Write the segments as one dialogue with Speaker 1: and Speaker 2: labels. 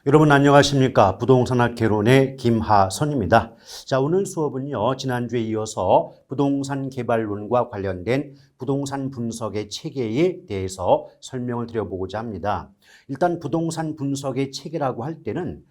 Speaker 1: 여러분 안녕하십니까? 부동산학개론의 김하선입니다. 자, 오늘 수업은요, 지난주에 이어서 부동산 개발론과 관련된 부동산 분석의 체계에 대해서 설명을 드려보고자 합니다. 일단 부동산 분석의 체계라고 할 때는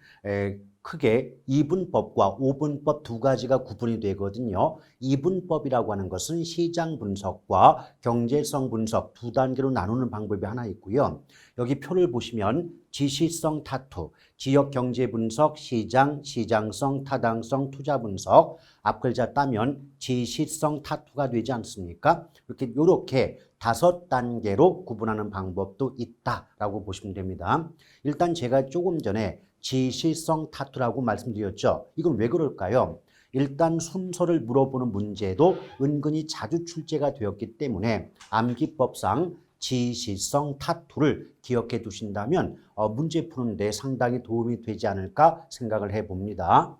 Speaker 1: 크게 이분법과 오분법 두 가지가 구분이 되거든요. 이분법이라고 하는 것은 시장 분석과 경제성 분석 두 단계로 나누는 방법이 하나 있고요. 여기 표를 보시면 지시성 타투, 지역 경제 분석, 시장, 시장성, 타당성, 투자 분석, 앞글자 따면 지시성 타투가 되지 않습니까? 이렇게 5단계로 구분하는 방법도 있다라고 보시면 됩니다. 일단 제가 조금 전에 지시성 타투라고 말씀드렸죠. 이건 왜 그럴까요? 일단 순서를 물어보는 문제도 은근히 자주 출제가 되었기 때문에 암기법상 지시성 타투를 기억해 두신다면 문제 푸는데 상당히 도움이 되지 않을까 생각을 해봅니다.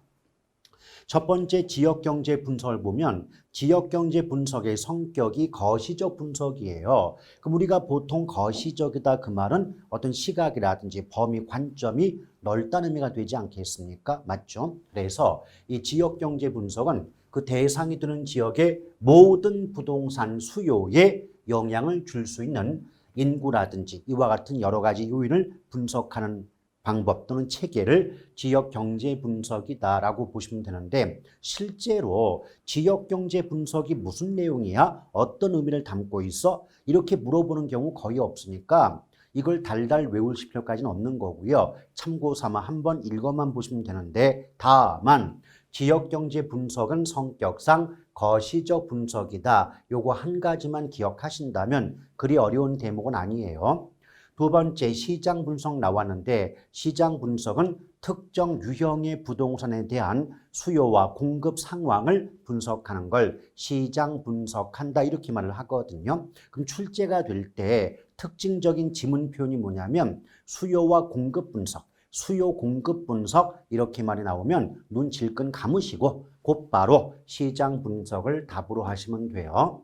Speaker 1: 첫 번째 지역경제 분석을 보면 지역경제 분석의 성격이 거시적 분석이에요. 그럼 우리가 보통 거시적이다 그 말은 어떤 시각이라든지 범위, 관점이 넓다는 의미가 되지 않겠습니까? 맞죠? 그래서 이 지역경제 분석은 그 대상이 되는 지역의 모든 부동산 수요에 영향을 줄 수 있는 인구라든지 이와 같은 여러 가지 요인을 분석하는 방법 또는 체계를 지역경제 분석이다라고 보시면 되는데 실제로 지역경제 분석이 무슨 내용이야? 어떤 의미를 담고 있어? 이렇게 물어보는 경우 거의 없으니까 이걸 달달 외우실 필요까지는 없는 거고요. 참고 삼아 한번 읽어만 보시면 되는데 다만 지역경제 분석은 성격상 거시적 분석이다. 요거 한 가지만 기억하신다면 그리 어려운 대목은 아니에요. 두 번째 시장 분석 나왔는데 시장 분석은 특정 유형의 부동산에 대한 수요와 공급 상황을 분석하는 걸 시장 분석한다 이렇게 말을 하거든요. 그럼 출제가 될 때 특징적인 지문 표현이 뭐냐면 수요와 공급 분석, 수요 공급 분석 이렇게 말이 나오면 눈 질끈 감으시고 곧바로 시장 분석을 답으로 하시면 돼요.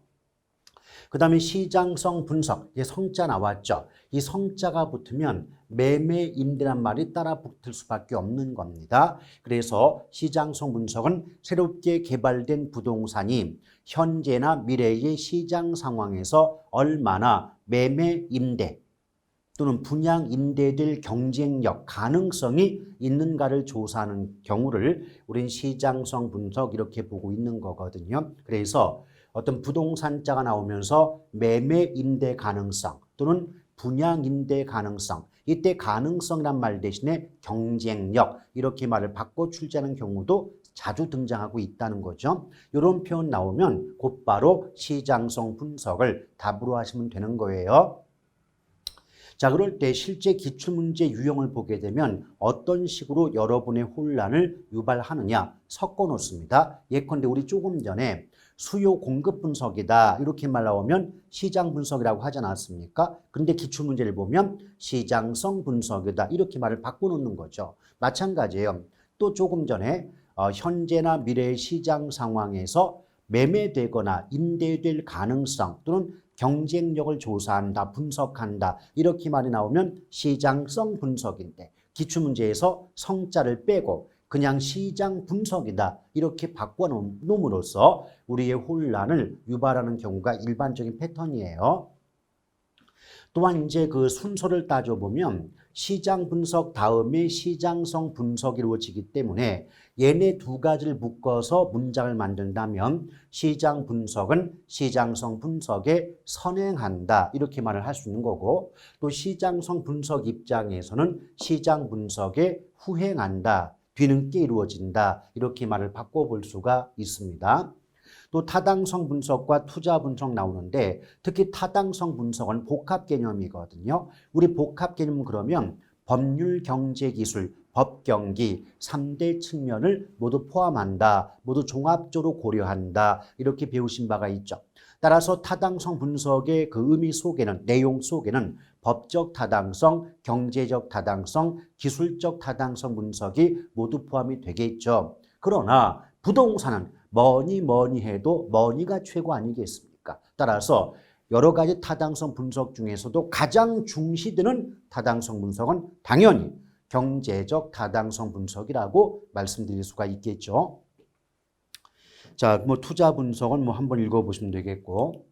Speaker 1: 그 다음에 시장성 분석, 이게 성자 나왔죠. 이 성자가 붙으면 매매, 임대란 말이 따라 붙을 수밖에 없는 겁니다. 그래서 시장성 분석은 새롭게 개발된 부동산이 현재나 미래의 시장 상황에서 얼마나 매매, 임대 또는 분양, 임대될 경쟁력, 가능성이 있는가를 조사하는 경우를 우린 시장성 분석 이렇게 보고 있는 거거든요. 그래서 어떤 부동산자가 나오면서 매매 임대 가능성 또는 분양 임대 가능성 이때 가능성이란 말 대신에 경쟁력 이렇게 말을 바꿔 출제하는 경우도 자주 등장하고 있다는 거죠. 이런 표현 나오면 곧바로 시장성 분석을 답으로 하시면 되는 거예요. 자, 그럴 때 실제 기출문제 유형을 보게 되면 어떤 식으로 여러분의 혼란을 유발하느냐 섞어 놓습니다. 예컨대 우리 조금 전에 수요 공급 분석이다 이렇게 말 나오면 시장 분석이라고 하지 않았습니까? 근데 기출문제를 보면 시장성 분석이다 이렇게 말을 바꿔놓는 거죠. 마찬가지예요. 또 조금 전에 현재나 미래의 시장 상황에서 매매되거나 임대될 가능성 또는 경쟁력을 조사한다, 분석한다 이렇게 말이 나오면 시장성 분석인데 기출문제에서 성자를 빼고 그냥 시장 분석이다 이렇게 바꿔놓음으로써 우리의 혼란을 유발하는 경우가 일반적인 패턴이에요. 또한 이제 그 순서를 따져보면 시장 분석 다음에 시장성 분석이 이루어지기 때문에 얘네 두 가지를 묶어서 문장을 만든다면 시장 분석은 시장성 분석에 선행한다 이렇게 말을 할 수 있는 거고 또 시장성 분석 입장에서는 시장 분석에 후행한다 뒤늦게 이루어진다 이렇게 말을 바꿔볼 수가 있습니다. 또 타당성 분석과 투자 분석 나오는데 특히 타당성 분석은 복합 개념이거든요. 우리 복합 개념은 그러면 법률, 경제, 기술, 법경기 3대 측면을 모두 포함한다. 모두 종합적으로 고려한다. 이렇게 배우신 바가 있죠. 따라서 타당성 분석의 그 의미 속에는 내용 속에는 법적 타당성, 경제적 타당성, 기술적 타당성 분석이 모두 포함이 되겠죠. 그러나 부동산은 뭐니 해도 뭐니가 최고 아니겠습니까? 따라서 여러 가지 타당성 분석 중에서도 가장 중시되는 타당성 분석은 당연히 경제적 타당성 분석이라고 말씀드릴 수가 있겠죠. 자, 뭐 투자 분석은 뭐 한번 읽어보시면 되겠고,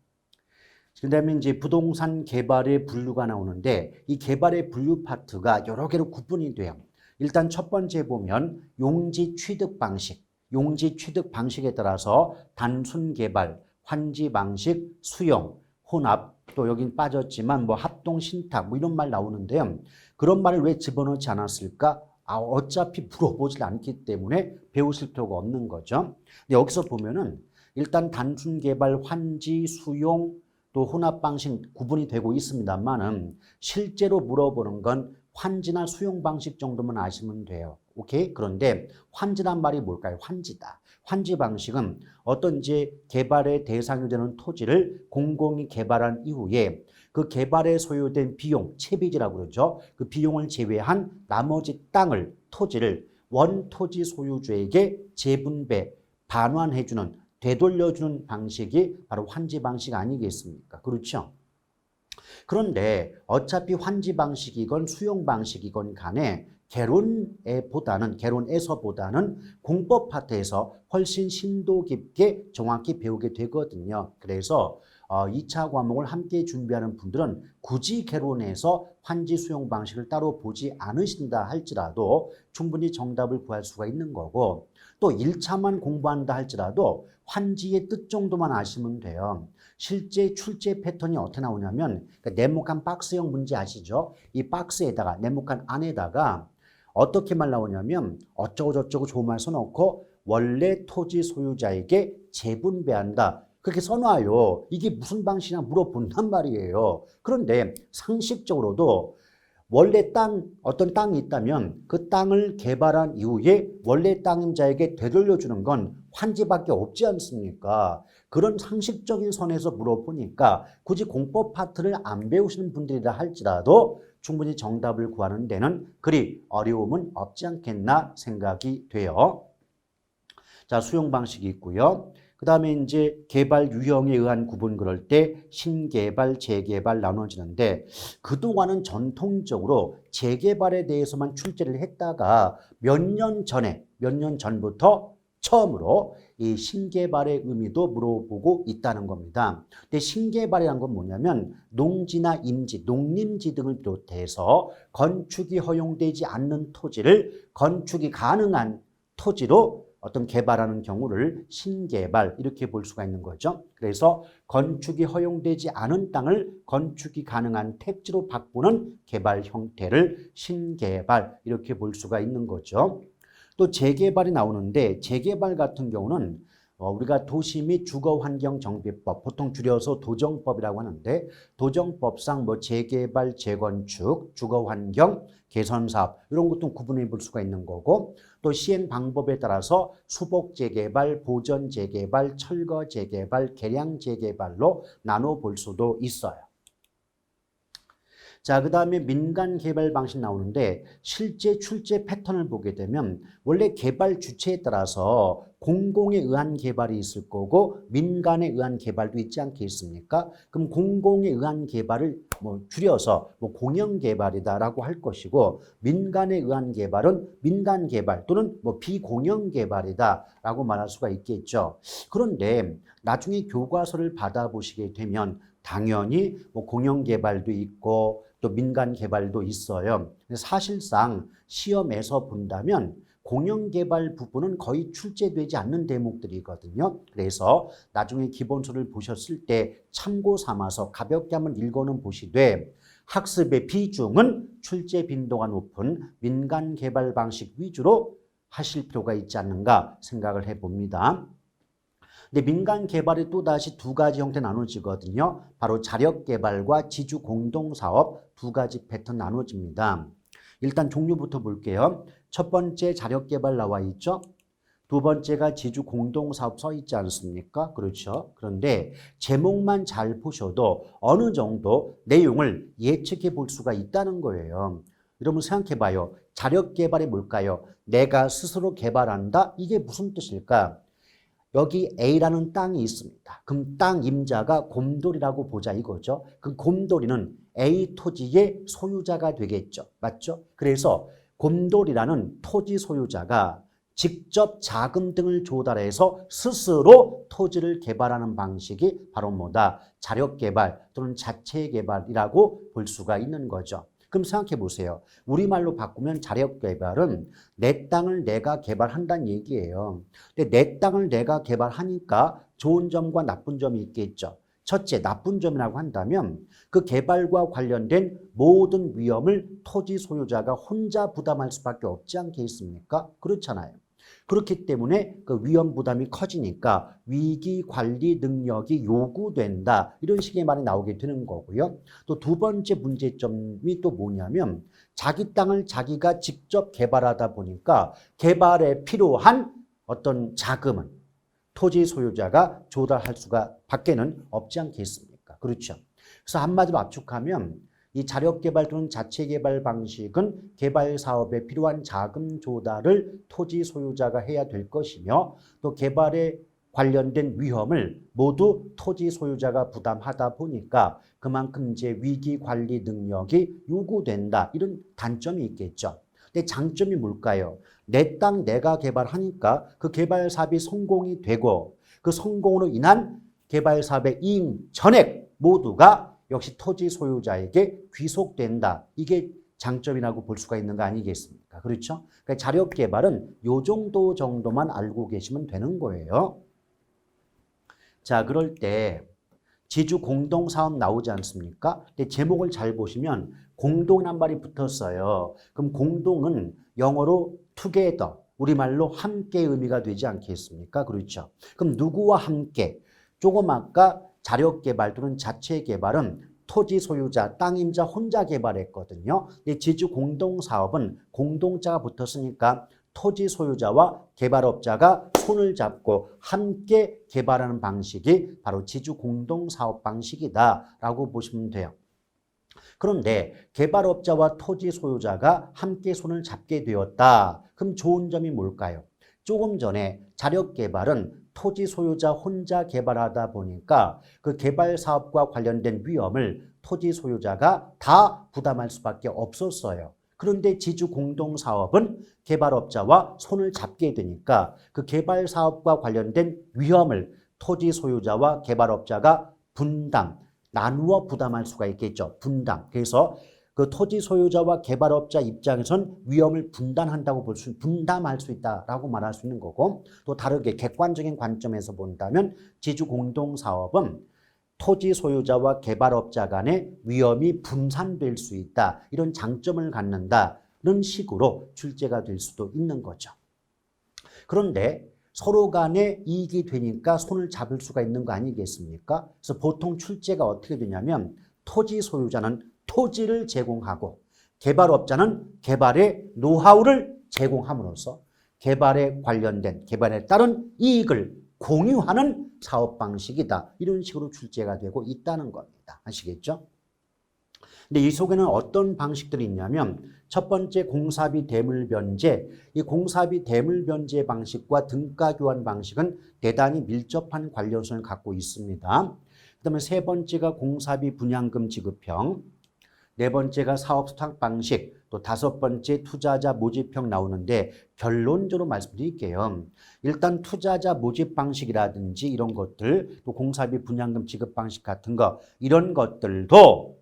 Speaker 1: 그다음에 이제 부동산 개발의 분류가 나오는데 이 개발의 분류 파트가 여러 개로 구분이 돼요. 일단 첫 번째 보면 용지 취득 방식, 용지 취득 방식에 따라서 단순 개발, 환지 방식, 수용, 혼합, 또 여긴 빠졌지만 뭐 합동 신탁 뭐 이런 말 나오는데요. 그런 말을 왜 집어넣지 않았을까? 어차피 물어보질 않기 때문에 배우실 필요가 없는 거죠. 근데 여기서 보면은 일단 단순 개발, 환지, 수용, 또 혼합 방식 구분이 되고 있습니다만은 실제로 물어보는 건 환지나 수용 방식 정도만 아시면 돼요. 오케이? 그런데 환지란 말이 뭘까요? 환지다. 환지 방식은 어떤 이제 개발의 대상이 되는 토지를 공공이 개발한 이후에 그 개발에 소요된 비용, 채비지라고 그러죠. 그 비용을 제외한 나머지 땅을, 토지를 원토지 소유주에게 재분배, 반환해주는, 되돌려주는 방식이 바로 환지 방식 아니겠습니까? 그렇죠? 그런데 어차피 환지 방식이건 수용 방식이건 간에 개론에서보다는 공법 파트에서 훨씬 심도 깊게 정확히 배우게 되거든요. 그래서 2차 과목을 함께 준비하는 분들은 굳이 개론에서 환지 수용 방식을 따로 보지 않으신다 할지라도 충분히 정답을 구할 수가 있는 거고, 또 1차만 공부한다 할지라도 환지의 뜻 정도만 아시면 돼요. 실제 출제 패턴이 어떻게 나오냐면 네모칸 박스형 문제 아시죠? 이 박스에다가 네모칸 안에다가 어떻게 말 나오냐면 어쩌고저쩌고 좋은 말 써놓고 원래 토지 소유자에게 재분배한다. 그렇게 써놔요. 이게 무슨 방식이냐 물어본단 말이에요. 그런데 상식적으로도 원래 어떤 땅이 있다면 그 땅을 개발한 이후에 원래 땅임자에게 되돌려주는 건 환지밖에 없지 않습니까? 그런 상식적인 선에서 물어보니까 굳이 공법 파트를 안 배우시는 분들이라 할지라도 충분히 정답을 구하는 데는 그리 어려움은 없지 않겠나 생각이 돼요. 자, 수용 방식이 있고요. 그 다음에 이제 개발 유형에 의한 구분 그럴 때 신개발, 재개발 나눠지는데 그동안은 전통적으로 재개발에 대해서만 출제를 했다가 몇 년 전부터 처음으로 이 신개발의 의미도 물어보고 있다는 겁니다. 근데 신개발이란 건 뭐냐면 농지나 임지, 농림지 등을 비롯해서 건축이 허용되지 않는 토지를 건축이 가능한 토지로 어떤 개발하는 경우를 신개발 이렇게 볼 수가 있는 거죠. 그래서 건축이 허용되지 않은 땅을 건축이 가능한 택지로 바꾸는 개발 형태를 신개발 이렇게 볼 수가 있는 거죠. 또 재개발이 나오는데 재개발 같은 경우는 우리가 도시 및 주거환경정비법, 보통 줄여서 도정법이라고 하는데 도정법상 뭐 재개발, 재건축, 주거환경, 개선사업 이런 것도 구분해 볼 수가 있는 거고 또 시행 방법에 따라서 수복 재개발, 보전 재개발, 철거 재개발, 개량 재개발로 나눠 볼 수도 있어요. 자, 그 다음에 민간 개발 방식 나오는데 실제 출제 패턴을 보게 되면 원래 개발 주체에 따라서 공공에 의한 개발이 있을 거고 민간에 의한 개발도 있지 않겠습니까? 그럼 공공에 의한 개발을 뭐 줄여서 뭐 공영 개발이다라고 할 것이고 민간에 의한 개발은 민간 개발 또는 뭐 비공영 개발이다라고 말할 수가 있겠죠. 그런데 나중에 교과서를 받아보시게 되면 당연히 뭐 공영 개발도 있고 또 민간 개발도 있어요. 사실상 시험에서 본다면 공영 개발 부분은 거의 출제되지 않는 대목들이거든요. 그래서 나중에 기본서를 보셨을 때 참고 삼아서 가볍게 한번 읽어는 보시되 학습의 비중은 출제 빈도가 높은 민간 개발 방식 위주로 하실 필요가 있지 않는가 생각을 해봅니다. 근데 민간 개발이 또다시 두 가지 형태 나눠지거든요. 바로 자력 개발과 지주 공동사업 두 가지 패턴 나눠집니다. 일단 종류부터 볼게요. 첫 번째 자력 개발 나와 있죠. 두 번째가 지주 공동사업 써 있지 않습니까? 그렇죠. 그런데 제목만 잘 보셔도 어느 정도 내용을 예측해 볼 수가 있다는 거예요. 여러분 생각해 봐요. 자력 개발이 뭘까요? 내가 스스로 개발한다? 이게 무슨 뜻일까? 여기 A라는 땅이 있습니다. 그럼 땅 임자가 곰돌이라고 보자 이거죠. 그 곰돌이는 A 토지의 소유자가 되겠죠. 맞죠? 그래서 곰돌이라는 토지 소유자가 직접 자금 등을 조달해서 스스로 토지를 개발하는 방식이 바로 뭐다? 자력개발 또는 자체개발이라고 볼 수가 있는 거죠. 그럼 생각해 보세요. 우리말로 바꾸면 자력개발은 내 땅을 내가 개발한다는 얘기예요. 근데 내 땅을 내가 개발하니까 좋은 점과 나쁜 점이 있겠죠. 첫째, 나쁜 점이라고 한다면 그 개발과 관련된 모든 위험을 토지 소유자가 혼자 부담할 수밖에 없지 않겠습니까? 그렇잖아요. 그렇기 때문에 그 위험 부담이 커지니까 위기 관리 능력이 요구된다. 이런 식의 말이 나오게 되는 거고요. 또 두 번째 문제점이 또 뭐냐면 자기 땅을 자기가 직접 개발하다 보니까 개발에 필요한 어떤 자금은 토지 소유자가 조달할 수가 밖에는 없지 않겠습니까? 그렇죠. 그래서 한마디로 압축하면 이 자력개발 또는 자체개발 방식은 개발 사업에 필요한 자금 조달을 토지 소유자가 해야 될 것이며 또 개발에 관련된 위험을 모두 토지 소유자가 부담하다 보니까 그만큼 이제 위기 관리 능력이 요구된다. 이런 단점이 있겠죠. 근데 장점이 뭘까요? 내 땅 내가 개발하니까 그 개발 사업이 성공이 되고 그 성공으로 인한 개발 사업의 이익 전액 모두가 역시 토지 소유자에게 귀속된다. 이게 장점이라고 볼 수가 있는 거 아니겠습니까? 그렇죠? 그러니까 자력개발은 요 정도만 알고 계시면 되는 거예요. 자, 그럴 때 지주 공동사업 나오지 않습니까? 근데 제목을 잘 보시면 공동이란 말이 붙었어요. 그럼 공동은 영어로 together, 우리말로 함께 의미가 되지 않겠습니까? 그렇죠? 그럼 누구와 함께? 조금 아까 자력개발 또는 자체개발은 토지 소유자, 땅임자 혼자 개발했거든요. 지주 공동사업은 공동자가 붙었으니까 토지 소유자와 개발업자가 손을 잡고 함께 개발하는 방식이 바로 지주 공동사업 방식이다라고 보시면 돼요. 그런데 개발업자와 토지 소유자가 함께 손을 잡게 되었다. 그럼 좋은 점이 뭘까요? 조금 전에 자력개발은 토지 소유자 혼자 개발하다 보니까 그 개발 사업과 관련된 위험을 토지 소유자가 다 부담할 수밖에 없었어요. 그런데 지주 공동사업은 개발업자와 손을 잡게 되니까 그 개발 사업과 관련된 위험을 토지 소유자와 개발업자가 나누어 부담할 수가 있겠죠. 그래서 그 토지 소유자와 개발업자 입장에선 위험을 분담할 수 있다라고 말할 수 있는 거고, 또 다르게 객관적인 관점에서 본다면 지주 공동사업은 토지 소유자와 개발업자 간의 위험이 분산될 수 있다. 이런 장점을 갖는다는 식으로 출제가 될 수도 있는 거죠. 그런데 서로 간에 이익이 되니까 손을 잡을 수가 있는 거 아니겠습니까? 그래서 보통 출제가 어떻게 되냐면 토지 소유자는 토지를 제공하고 개발업자는 개발의 노하우를 제공함으로써 개발에 따른 이익을 공유하는 사업 방식이다. 이런 식으로 출제가 되고 있다는 겁니다. 아시겠죠? 근데 이 속에는 어떤 방식들이 있냐면 첫 번째 공사비 대물 변제, 이 공사비 대물 변제 방식과 등가 교환 방식은 대단히 밀접한 관련성을 갖고 있습니다. 그다음에 세 번째가 공사비 분양금 지급형, 네 번째가 사업 수탁 방식, 또 다섯 번째 투자자 모집형 나오는데 결론적으로 말씀드릴게요. 일단 투자자 모집 방식이라든지 이런 것들, 또 공사비 분양금 지급 방식 같은 거, 이런 것들도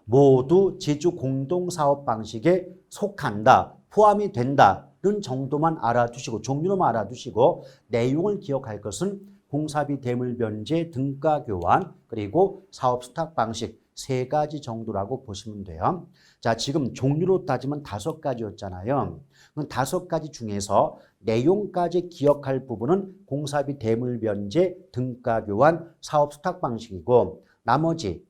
Speaker 1: 모두 지주 공동사업 방식에 속한다, 포함이 된다는 정도만 알아두시고, 종류로만 알아두시고, 내용을 기억할 것은 공사비 대물 변제, 등가 교환, 그리고 사업 수탁 방식 세 가지 정도라고 보시면 돼요. 자, 지금 종류로 따지면 5가지였잖아요. 그럼 5가지 중에서 내용까지 기억할 부분은 공사비 대물 변제, 등가 교환, 사업 수탁 방식이고, 나머지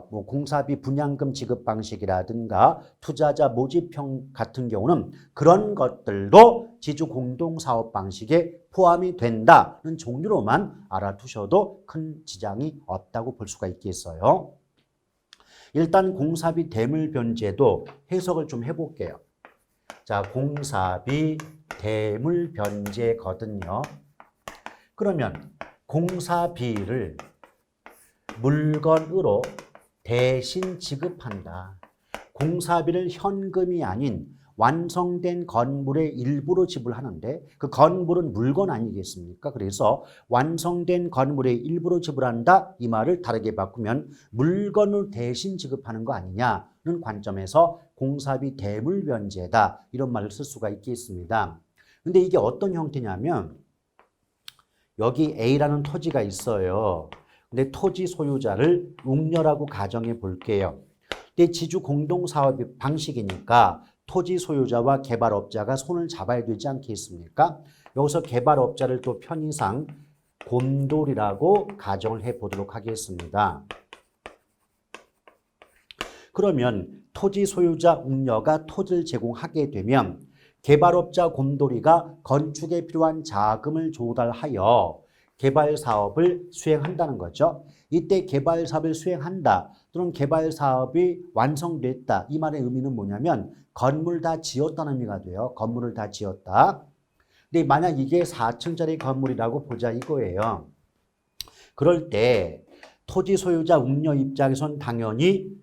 Speaker 1: 공사비 분양금 지급 방식이라든가 투자자 모집형 같은 경우는 그런 것들도 지주 공동사업 방식에 포함이 된다는 종류로만 알아두셔도 큰 지장이 없다고 볼 수가 있겠어요. 일단 공사비 대물 변제도 해석을 좀 해볼게요. 자, 공사비 대물 변제거든요. 그러면 공사비를 물건으로 대신 지급한다. 공사비를 현금이 아닌 완성된 건물의 일부로 지불하는데 그 건물은 물건 아니겠습니까? 그래서 완성된 건물의 일부로 지불한다 이 말을 다르게 바꾸면 물건을 대신 지급하는 거 아니냐는 관점에서 공사비 대물 변제다 이런 말을 쓸 수가 있겠습니다. 근데 이게 어떤 형태냐면 여기 A라는 토지가 있어요. 근데 토지 소유자를 웅녀라고 가정해 볼게요. 근데 지주 공동사업 방식이니까 토지 소유자와 개발업자가 손을 잡아야 되지 않겠습니까? 여기서 개발업자를 또 편의상 곰돌이라고 가정을 해 보도록 하겠습니다. 그러면 토지 소유자 웅녀가 토지를 제공하게 되면 개발업자 곰돌이가 건축에 필요한 자금을 조달하여 개발 사업을 수행한다는 거죠. 이때 개발 사업을 수행한다 또는 개발 사업이 완성됐다 이 말의 의미는 뭐냐면 건물 다 지었다는 의미가 돼요. 건물을 다 지었다. 근데 만약 이게 4층짜리 건물이라고 보자 이거예요. 그럴 때 토지 소유자 웅녀 입장에선 당연히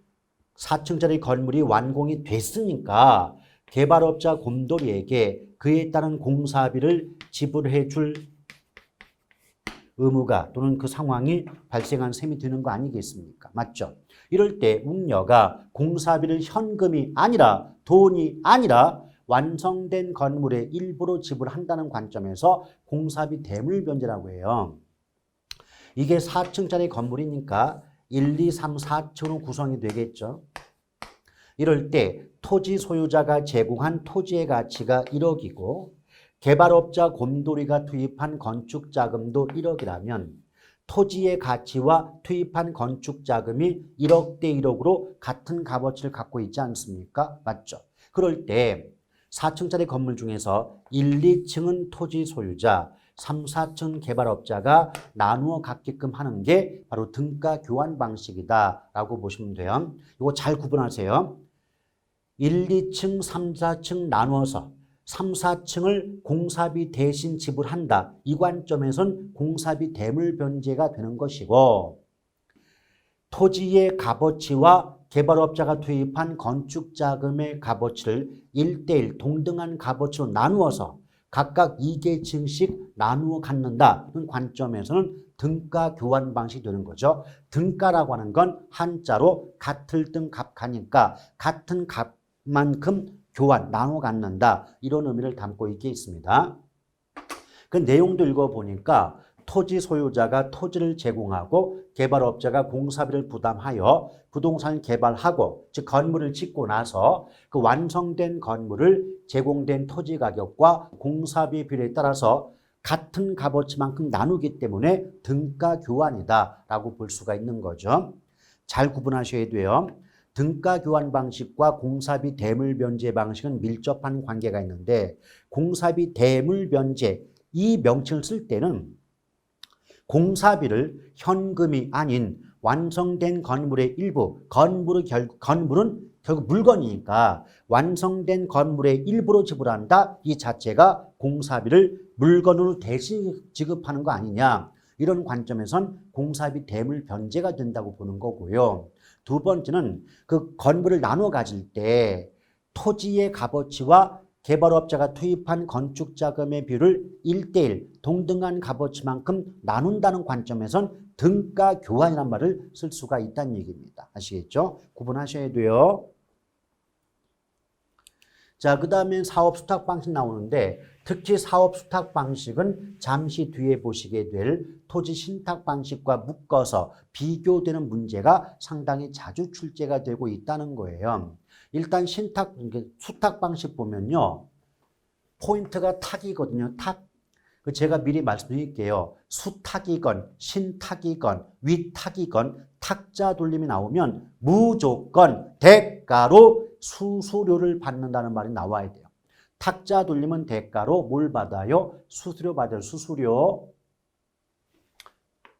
Speaker 1: 4층짜리 건물이 완공이 됐으니까 개발업자 곰돌이에게 그에 따른 공사비를 지불해 줄 의무가 또는 그 상황이 발생한 셈이 되는 거 아니겠습니까? 맞죠? 이럴 때 웅녀가 공사비를 현금이 아니라 돈이 아니라 완성된 건물의 일부로 지불한다는 관점에서 공사비 대물 변제라고 해요. 이게 4층짜리 건물이니까 1, 2, 3, 4층으로 구성이 되겠죠. 이럴 때 토지 소유자가 제공한 토지의 가치가 1억이고 개발업자 곰돌이가 투입한 건축자금도 1억이라면 토지의 가치와 투입한 건축자금이 1억 대 1억으로 같은 값어치를 갖고 있지 않습니까? 맞죠? 그럴 때 4층짜리 건물 중에서 1, 2층은 토지 소유자, 3, 4층 개발업자가 나누어 갖게끔 하는 게 바로 등가 교환 방식이다라고 보시면 돼요. 이거 잘 구분하세요. 1, 2층, 3, 4층 나누어서 3, 4층을 공사비 대신 지불한다. 이 관점에선 공사비 대물 변제가 되는 것이고 토지의 값어치와 개발업자가 투입한 건축자금의 값어치를 1대1 동등한 값어치로 나누어서 각각 2계층씩 나누어 갖는다는 관점에서는 등가 교환 방식이 되는 거죠. 등가라고 하는 건 한자로 같을 등 값가니까 같은 값만큼 교환, 나눠 갖는다 이런 의미를 담고 있겠습니다. 그 내용도 읽어보니까 토지 소유자가 토지를 제공하고 개발업자가 공사비를 부담하여 부동산을 개발하고 즉 건물을 짓고 나서 그 완성된 건물을 제공된 토지 가격과 공사비 비율에 따라서 같은 값어치만큼 나누기 때문에 등가 교환이다라고 볼 수가 있는 거죠. 잘 구분하셔야 돼요. 등가 교환 방식과 공사비 대물 변제 방식은 밀접한 관계가 있는데 공사비 대물 변제 이 명칭을 쓸 때는 공사비를 현금이 아닌 완성된 건물의 일부, 건물은 결국 물건이니까 완성된 건물의 일부로 지불한다. 이 자체가 공사비를 물건으로 대신 지급하는 거 아니냐. 이런 관점에선 공사비 대물 변제가 된다고 보는 거고요. 두 번째는 그 건물을 나눠 가질 때 토지의 값어치와 개발업자가 투입한 건축자금의 비율을 1대1 동등한 값어치만큼 나눈다는 관점에선 등가 교환이라는 말을 쓸 수가 있다는 얘기입니다. 아시겠죠? 구분하셔야 돼요. 자, 그 다음에 사업 수탁 방식 나오는데 특히 사업 수탁 방식은 잠시 뒤에 보시게 될 토지 신탁 방식과 묶어서 비교되는 문제가 상당히 자주 출제가 되고 있다는 거예요. 일단 수탁 방식 보면요. 포인트가 탁이거든요. 탁. 제가 미리 말씀드릴게요. 수탁이건 신탁이건 위탁이건 탁자 돌림이 나오면 무조건 대가로 수수료를 받는다는 말이 나와야 돼요. 탁자 돌림은 대가로 뭘 받아요? 수수료 받아요. 수수료.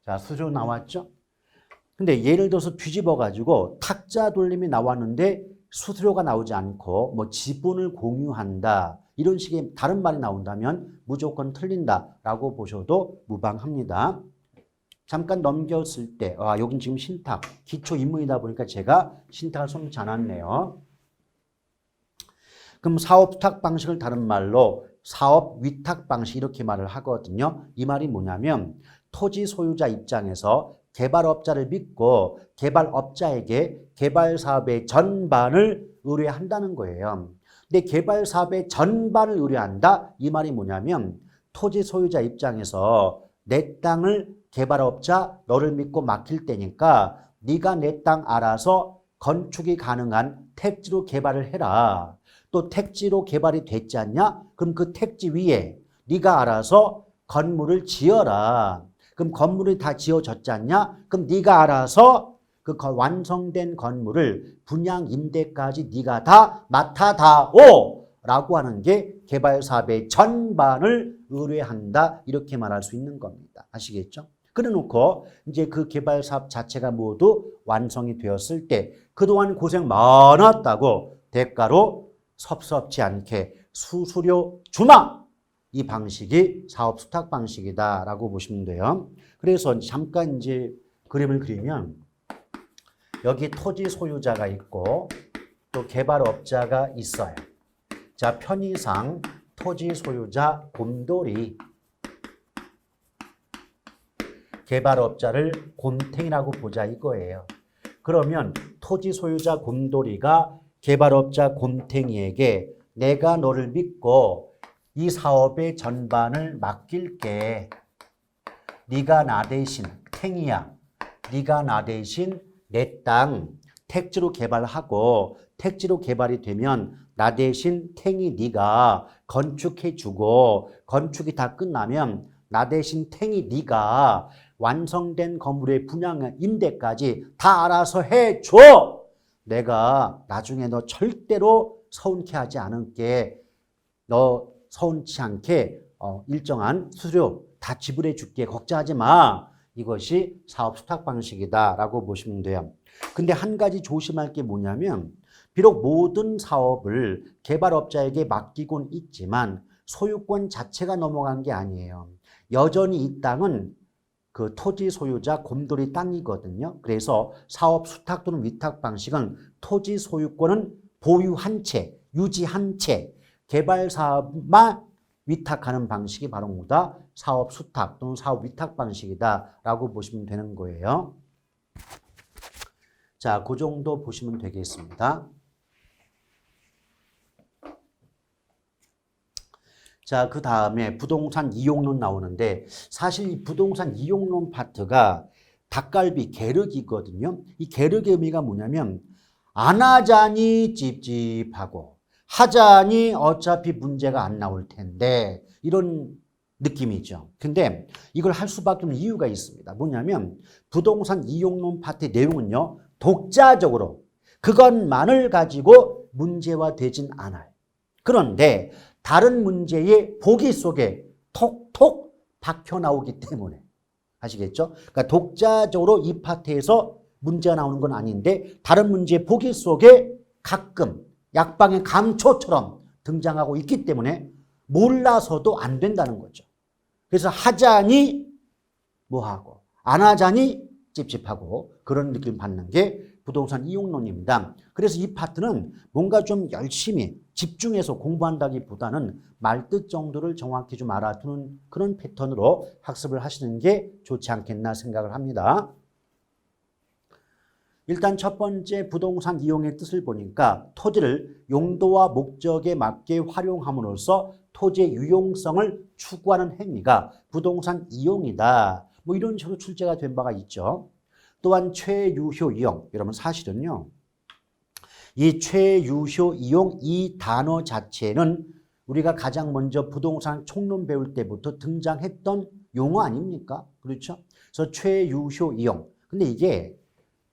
Speaker 1: 자, 수수료 나왔죠? 근데 예를 들어서 뒤집어 가지고 탁자 돌림이 나왔는데 수수료가 나오지 않고 뭐 지분을 공유한다. 이런 식의 다른 말이 나온다면 무조건 틀린다라고 보셔도 무방합니다. 잠깐 넘겼을 때 여긴 지금 신탁, 기초 입문이다 보니까 제가 신탁을 손놓지 않았네요. 그럼 사업 수탁 방식을 다른 말로 사업 위탁 방식 이렇게 말을 하거든요. 이 말이 뭐냐면 토지 소유자 입장에서 개발업자를 믿고 개발업자에게 개발 사업의 전반을 의뢰한다는 거예요. 근데 개발 사업의 전반을 의뢰한다? 이 말이 뭐냐면 토지 소유자 입장에서 내 땅을 개발업자 너를 믿고 맡길 때니까 네가 내 땅 알아서 건축이 가능한 택지로 개발을 해라. 또 택지로 개발이 됐지 않냐? 그럼 그 택지 위에 네가 알아서 건물을 지어라. 그럼 건물이 다 지어졌지 않냐? 그럼 네가 알아서 그 완성된 건물을 분양 임대까지 네가 다 맡아다오 라고 하는 게 개발 사업의 전반을 의뢰한다 이렇게 말할 수 있는 겁니다. 아시겠죠? 그래 놓고 이제 그 개발 사업 자체가 모두 완성이 되었을 때 그동안 고생 많았다고 대가로 섭섭지 않게 수수료 주마! 이 방식이 사업 수탁 방식이다라고 보시면 돼요. 그래서 잠깐 이제 그림을 그리면 여기 토지 소유자가 있고 또 개발업자가 있어요. 자, 편의상 토지 소유자 곰돌이, 개발업자를 곰탱이라고 보자 이거예요. 그러면 토지 소유자 곰돌이가 개발업자 곰탱이에게 내가 너를 믿고 이 사업의 전반을 맡길게. 네가 나 대신 탱이야. 네가 나 대신 내 땅 택지로 개발하고 택지로 개발이 되면 나 대신 탱이 네가 건축해주고 건축이 다 끝나면 나 대신 탱이 네가 완성된 건물의 분양 임대까지 다 알아서 해줘. 내가 나중에 너 절대로 서운케 하지 않을게. 너 서운치 않게 일정한 수수료 다 지불해 줄게. 걱정하지 마. 이것이 사업 수탁 방식이다라고 보시면 돼요. 근데 한 가지 조심할 게 뭐냐면 비록 모든 사업을 개발업자에게 맡기곤 있지만 소유권 자체가 넘어간 게 아니에요. 여전히 이 땅은 그 토지 소유자 곰돌이 땅이거든요. 그래서 사업 수탁 또는 위탁 방식은 토지 소유권은 보유한 채, 유지한 채 개발 사업만 위탁하는 방식이 바로 뭐다? 사업 수탁 또는 사업 위탁 방식이다라고 보시면 되는 거예요. 자, 그 정도 보시면 되겠습니다. 자, 그 다음에 부동산 이용론 나오는데 사실 이 부동산 이용론 파트가 닭갈비 계륵이거든요. 이 계륵의 의미가 뭐냐면 안 하자니 찝찝하고 하자니 어차피 문제가 안 나올 텐데 이런 느낌이죠. 근데 이걸 할 수밖에 없는 이유가 있습니다. 뭐냐면 부동산 이용론 파트의 내용은요. 독자적으로 그것만을 가지고 문제화되진 않아요. 그런데 다른 문제의 보기 속에 톡톡 박혀 나오기 때문에 아시겠죠? 그러니까 독자적으로 이 파트에서 문제가 나오는 건 아닌데 다른 문제의 보기 속에 가끔 약방의 감초처럼 등장하고 있기 때문에 몰라서도 안 된다는 거죠. 그래서 하자니 뭐하고 안 하자니 찝찝하고 그런 느낌 받는 게 부동산 이용론입니다. 그래서 이 파트는 뭔가 좀 열심히 집중해서 공부한다기보다는 말뜻 정도를 정확히 좀 알아두는 그런 패턴으로 학습을 하시는 게 좋지 않겠나 생각을 합니다. 일단 첫 번째 부동산 이용의 뜻을 보니까 토지를 용도와 목적에 맞게 활용함으로써 토지의 유용성을 추구하는 행위가 부동산 이용이다. 뭐 이런 식으로 출제가 된 바가 있죠. 또한 최유효 이용, 여러분 사실은요. 이 최유효 이용 이 단어 자체는 우리가 가장 먼저 부동산 총론 배울 때부터 등장했던 용어 아닙니까? 그렇죠? 그래서 최유효 이용. 근데 이게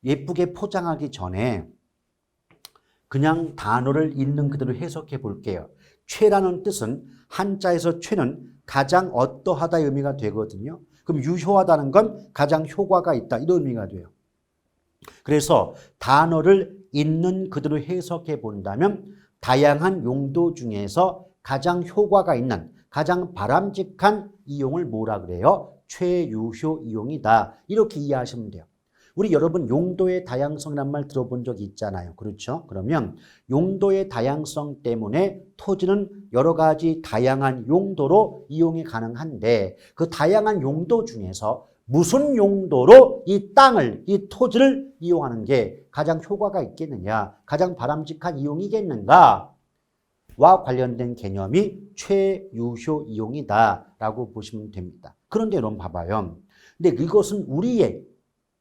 Speaker 1: 예쁘게 포장하기 전에 그냥 단어를 있는 그대로 해석해 볼게요. 최라는 뜻은 한자에서 최는 가장 어떠하다의 의미가 되거든요. 그럼 유효하다는 건 가장 효과가 있다 이런 의미가 돼요. 그래서 단어를 있는 그대로 해석해 본다면 다양한 용도 중에서 가장 효과가 있는 가장 바람직한 이용을 뭐라 그래요? 최유효 이용이다. 이렇게 이해하시면 돼요. 우리 여러분 용도의 다양성이란 말 들어본 적 있잖아요. 그렇죠? 그러면 용도의 다양성 때문에 토지는 여러 가지 다양한 용도로 이용이 가능한데 그 다양한 용도 중에서 무슨 용도로 이 땅을, 이 토지를 이용하는 게 가장 효과가 있겠느냐, 가장 바람직한 이용이겠는가? 와 관련된 개념이 최유효 이용이다라고 보시면 됩니다. 그런데 여러분 봐봐요. 근데 이것은 우리의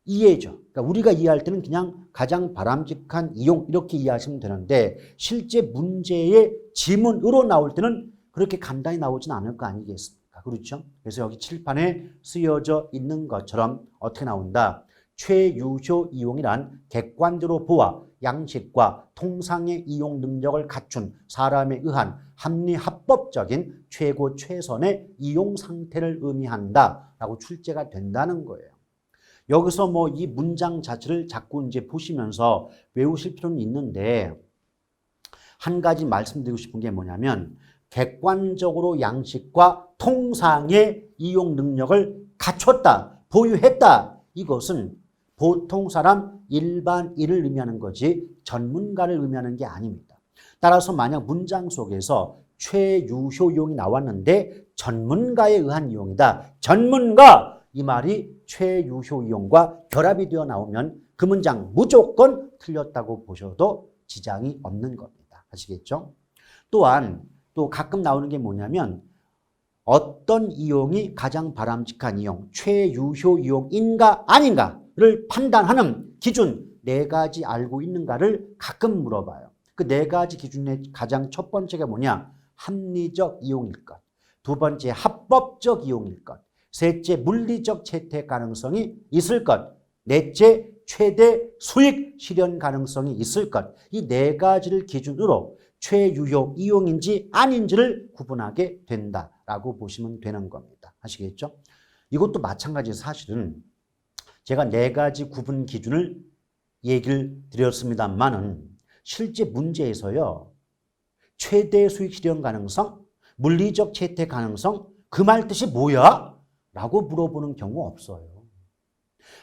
Speaker 1: 이해죠. 그러니까 우리가 이해할 때는 그냥 가장 바람직한 이용 이렇게 이해하시면 되는데 실제 문제의 지문으로 나올 때는 그렇게 간단히 나오진 않을 거 아니겠습니까? 그렇죠? 그래서 여기 칠판에 쓰여져 있는 것처럼 어떻게 나온다? 최유효 이용이란 객관적으로 보아 양식과 통상의 이용 능력을 갖춘 사람에 의한 합리합법적인 최고 최선의 이용 상태를 의미한다라고 출제가 된다는 거예요. 여기서 뭐 이 문장 자체를 자꾸 이제 보시면서 외우실 필요는 있는데 한 가지 말씀드리고 싶은 게 뭐냐면 객관적으로 양식과 통상의 이용 능력을 갖췄다, 보유했다. 이것은 보통 사람 일반인을 의미하는 거지 전문가를 의미하는 게 아닙니다. 따라서 만약 문장 속에서 최유효 이용이 나왔는데 전문가에 의한 이용이다. 전문가! 이 말이 최유효 이용과 결합이 되어 나오면 그 문장 무조건 틀렸다고 보셔도 지장이 없는 겁니다. 아시겠죠? 또한 또 가끔 나오는 게 뭐냐면 어떤 이용이 가장 바람직한 이용, 최유효 이용인가 아닌가를 판단하는 기준 4가지 알고 있는가를 가끔 물어봐요. 그 4가지 기준의 가장 첫 번째가 뭐냐? 합리적 이용일 것. 두 번째 합법적 이용일 것. 셋째 물리적 채택 가능성이 있을 것. 넷째 최대 수익 실현 가능성이 있을 것. 이 4가지를 기준으로 최유효 이용인지 아닌지를 구분하게 된다라고 보시면 되는 겁니다. 아시겠죠? 이것도 마찬가지 사실은 제가 4가지 구분 기준을 얘기를 드렸습니다만은 실제 문제에서요. 최대 수익 실현 가능성, 물리적 채택 가능성 그 말 뜻이 뭐야? 라고 물어보는 경우 없어요.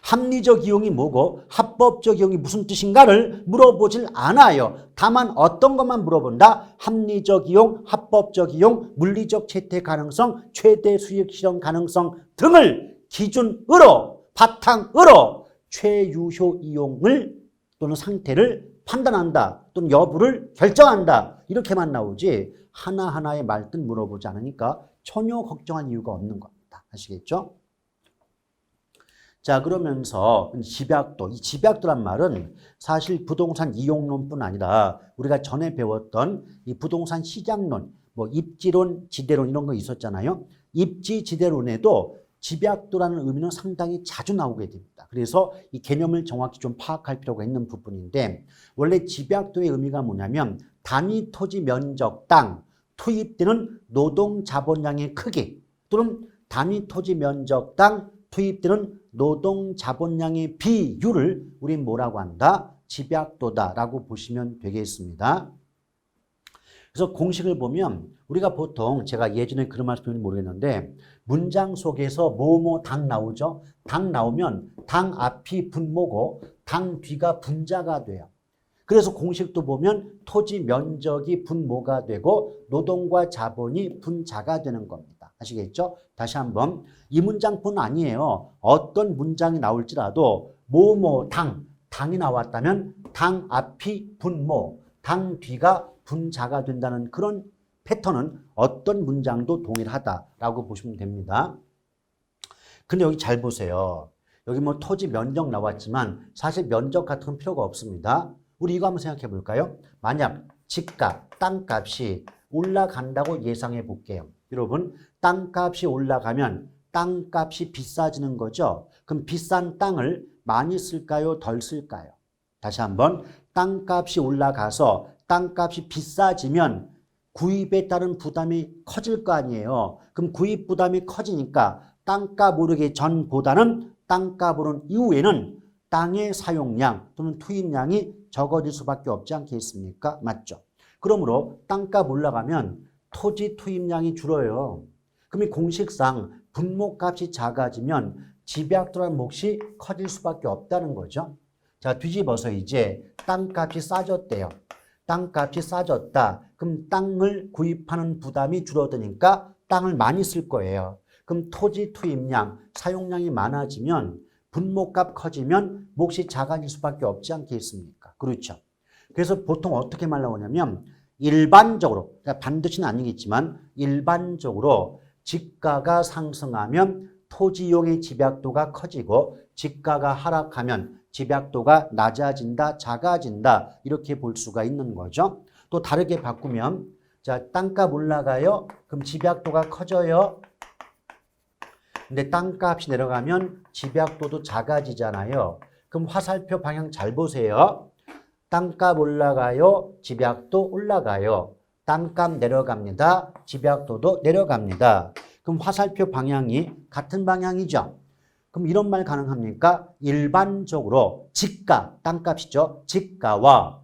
Speaker 1: 합리적 이용이 뭐고 합법적 이용이 무슨 뜻인가를 물어보질 않아요. 다만 어떤 것만 물어본다? 합리적 이용, 합법적 이용, 물리적 채택 가능성, 최대 수익 실현 가능성 등을 기준으로 바탕으로 최유효 이용을 또는 상태를 판단한다 또는 여부를 결정한다 이렇게만 나오지 하나하나의 말뜻 물어보지 않으니까 전혀 걱정할 이유가 없는 겁니다. 아시겠죠? 자, 그러면서 집약도, 이 집약도란 말은 사실 부동산 이용론뿐 아니라 우리가 전에 배웠던 이 부동산 시장론, 뭐 입지론, 지대론 이런 거 있었잖아요. 입지, 지대론에도 집약도라는 의미는 상당히 자주 나오게 됩니다. 그래서 이 개념을 정확히 좀 파악할 필요가 있는 부분인데 원래 집약도의 의미가 뭐냐면 단위 토지 면적 땅, 투입되는 노동 자본량의 크기 또는 단위 토지 면적 땅 투입되는 노동 자본량의 비율을 우린 뭐라고 한다? 집약도다라고 보시면 되겠습니다. 그래서 공식을 보면 우리가 보통 제가 예전에 그런 말씀 드렸는지 모르겠는데 문장 속에서 뭐뭐 당 나오죠? 당 나오면 당 앞이 분모고 당 뒤가 분자가 돼요. 그래서 공식도 보면 토지 면적이 분모가 되고 노동과 자본이 분자가 되는 겁니다. 아시겠죠? 다시 한번 이 문장뿐 아니에요. 어떤 문장이 나올지라도 뭐뭐 당이 나왔다면 당 앞이 분모, 당 뒤가 분자가 된다는 그런 패턴은 어떤 문장도 동일하다라고 보시면 됩니다. 근데 여기 잘 보세요. 여기 뭐 토지 면적 나왔지만 사실 면적 같은 건 필요가 없습니다. 우리 이거 한번 생각해 볼까요? 만약 집값, 땅값이 올라간다고 예상해 볼게요. 여러분, 땅값이 올라가면 땅값이 비싸지는 거죠. 그럼 비싼 땅을 많이 쓸까요? 덜 쓸까요? 다시 한번 땅값이 올라가서 땅값이 비싸지면 구입에 따른 부담이 커질 거 아니에요. 그럼 구입 부담이 커지니까 땅값 오르기 전보다는 땅값 오른 이후에는 땅의 사용량 또는 투입량이 적어질 수밖에 없지 않겠습니까? 맞죠? 그러므로 땅값 올라가면 토지 투입량이 줄어요. 그럼 이 공식상 분모값이 작아지면 집약도라는 몫이 커질 수밖에 없다는 거죠. 자, 뒤집어서 이제 땅값이 싸졌대요. 땅값이 싸졌다. 그럼 땅을 구입하는 부담이 줄어드니까 땅을 많이 쓸 거예요. 그럼 토지 투입량, 사용량이 많아지면 분모값 커지면 몫이 작아질 수밖에 없지 않겠습니까? 그렇죠. 그래서 보통 어떻게 말 나오냐면 일반적으로, 반드시는 아니겠지만 일반적으로 지가가 상승하면 토지 이용의 집약도가 커지고 지가가 하락하면 집약도가 낮아진다, 작아진다 이렇게 볼 수가 있는 거죠. 또 다르게 바꾸면 자, 땅값 올라가요. 그럼 집약도가 커져요. 근데 땅값이 내려가면 집약도도 작아지잖아요. 그럼 화살표 방향 잘 보세요. 땅값 올라가요. 집약도 올라가요. 땅값 내려갑니다. 집약도도 내려갑니다. 그럼 화살표 방향이 같은 방향이죠. 그럼 이런 말 가능합니까? 일반적으로 지가, 땅값이죠. 지가와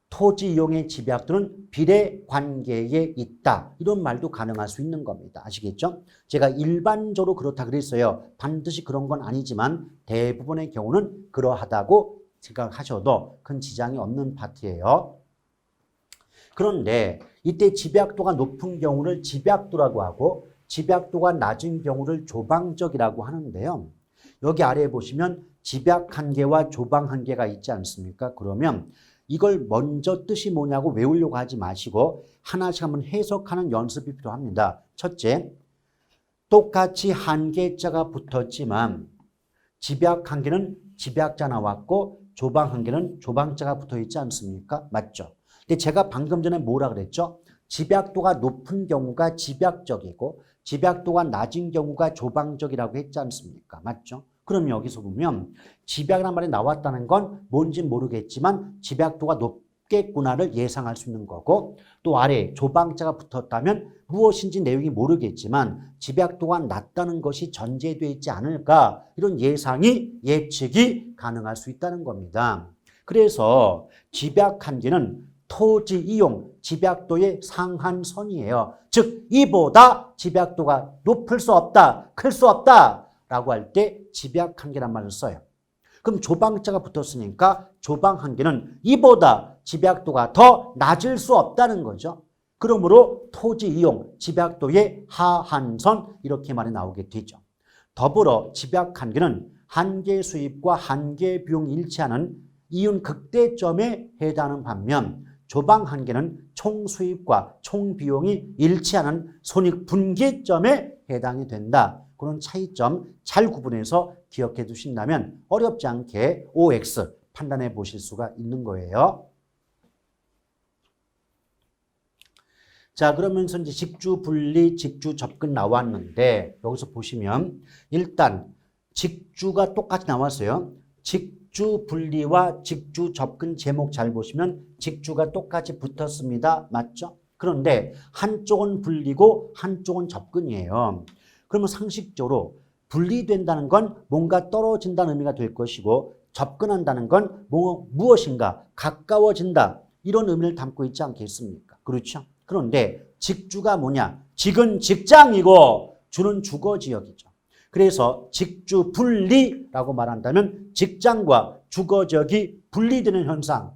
Speaker 1: 토지 이용의 집약도는 비례 관계에 있다. 이런 말도 가능할 수 있는 겁니다. 아시겠죠? 제가 일반적으로 그렇다 그랬어요. 반드시 그런 건 아니지만 대부분의 경우는 그러하다고 생각하셔도 큰 지장이 없는 파트예요. 그런데 이때 집약도가 높은 경우를 집약도라고 하고 집약도가 낮은 경우를 조방적이라고 하는데요. 여기 아래에 보시면 집약 한계와 조방 한계가 있지 않습니까? 그러면 이걸 먼저 뜻이 뭐냐고 외우려고 하지 마시고 하나씩 한번 해석하는 연습이 필요합니다. 첫째, 똑같이 한계자가 붙었지만 집약 한계는 집약자 나왔고 조방 한계는 조방자가 붙어 있지 않습니까? 맞죠? 근데 제가 방금 전에 뭐라 그랬죠? 집약도가 높은 경우가 집약적이고 집약도가 낮은 경우가 조방적이라고 했지 않습니까? 맞죠? 그럼 여기서 보면 집약이라는 말이 나왔다는 건 뭔지 모르겠지만 집약도가 높겠구나를 예상할 수 있는 거고 또 아래 조방자가 붙었다면 무엇인지 내용이 모르겠지만 집약도가 낮다는 것이 전제되어 있지 않을까 이런 예측이 가능할 수 있다는 겁니다. 그래서 집약 한계는 토지 이용 집약도의 상한선이에요. 즉 이보다 집약도가 높을 수 없다, 클 수 없다 라고 할 때 집약 한계란 말을 써요. 그럼 조방자가 붙었으니까 조방 한계는 이보다 집약도가 더 낮을 수 없다는 거죠. 그러므로 토지 이용 집약도의 하한선 이렇게 말이 나오게 되죠. 더불어 집약 한계는 한계 수입과 한계 비용이 일치하는 이윤 극대점에 해당하는 반면 조방 한계는 총 수입과 총 비용이 일치하는 손익 분기점에 해당이 된다. 그런 차이점 잘 구분해서 기억해 두신다면 어렵지 않게 OX 판단해 보실 수가 있는 거예요. 자, 그러면서 이제 직주 분리, 직주 접근 나왔는데 여기서 보시면 일단 직주가 똑같이 나왔어요. 직주 분리와 직주 접근 제목 잘 보시면 직주가 똑같이 붙었습니다. 맞죠? 그런데 한쪽은 분리고 한쪽은 접근이에요. 그러면 상식적으로 분리된다는 건 뭔가 떨어진다는 의미가 될 것이고 접근한다는 건 무엇인가 가까워진다 이런 의미를 담고 있지 않겠습니까? 그렇죠? 그런데 직주가 뭐냐? 직은 직장이고 주는 주거지역이죠. 그래서 직주 분리라고 말한다면 직장과 주거지역이 분리되는 현상,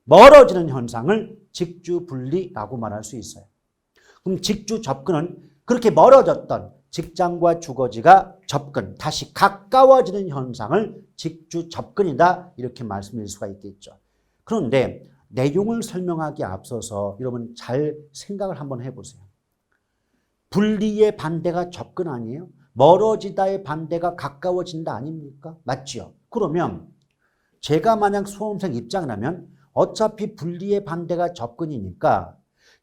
Speaker 1: 멀어지는 현상을 직주 분리라고 말할 수 있어요. 그럼 직주 접근은 그렇게 멀어졌던 직장과 주거지가 접근, 다시 가까워지는 현상을 직주 접근이다 이렇게 말씀드릴 수가 있겠죠. 그런데 내용을 설명하기에 앞서서 여러분 잘 생각을 한번 해보세요. 분리의 반대가 접근 아니에요? 멀어지다의 반대가 가까워진다 아닙니까? 맞죠? 그러면 제가 만약 수험생 입장이라면 어차피 분리의 반대가 접근이니까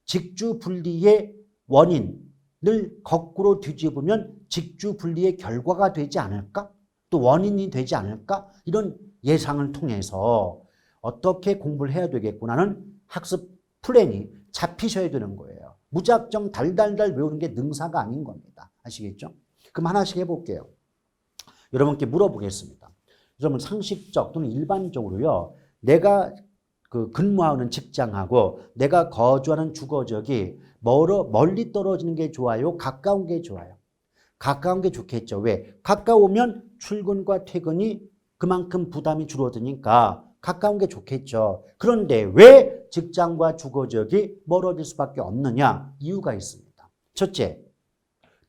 Speaker 1: 직주 분리의 원인을 거꾸로 뒤집으면 직주 분리의 결과가 되지 않을까? 또 원인이 되지 않을까? 이런 예상을 통해서 어떻게 공부를 해야 되겠구나는 학습 플랜이 잡히셔야 되는 거예요. 무작정 달달달 외우는 게 능사가 아닌 겁니다. 아시겠죠? 그럼 하나씩 해볼게요. 여러분께 물어보겠습니다. 여러분 상식적 또는 일반적으로요. 내가 근무하는 직장하고 내가 거주하는 주거지역이 멀리 떨어지는 게 좋아요? 가까운 게 좋아요? 가까운 게 좋겠죠. 왜? 가까우면 출근과 퇴근이 그만큼 부담이 줄어드니까 가까운 게 좋겠죠. 그런데 왜 직장과 주거지역이 멀어질 수밖에 없느냐? 이유가 있습니다. 첫째,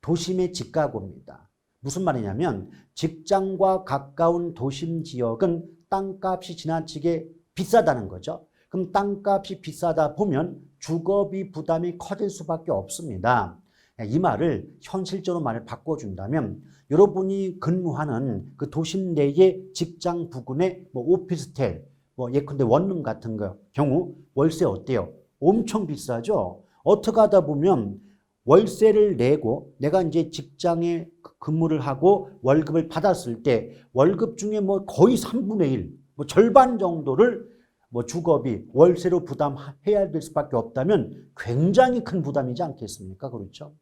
Speaker 1: 도심의 집가고입니다. 무슨 말이냐면 직장과 가까운 도심 지역은 땅값이 지나치게 비싸다는 거죠. 그럼 땅값이 비싸다 보면 주거비 부담이 커질 수밖에 없습니다. 이 말을 현실적으로 말을 바꿔준다면 여러분이 근무하는 그 도심 내의 직장 부근의 오피스텔, 예컨대 원룸 같은 경우 월세 어때요? 엄청 비싸죠? 어떻게 하다 보면 월세를 내고 내가 이제 직장에 근무를 하고 월급을 받았을 때 월급 중에 거의 3분의 1, 절반 정도를 주거비, 월세로 부담해야 될 수밖에 없다면 굉장히 큰 부담이지 않겠습니까? 그렇죠?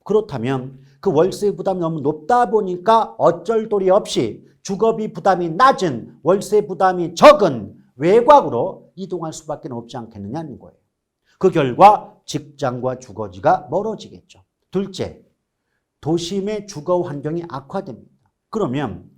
Speaker 1: 그렇다면 그 월세 부담이 너무 높다 보니까 어쩔 도리 없이 주거비 부담이 낮은, 월세 부담이 적은 외곽으로 이동할 수밖에 없지 않겠느냐는 거예요. 그 결과 직장과 주거지가 멀어지겠죠. 둘째, 도심의 주거 환경이 악화됩니다. 그러면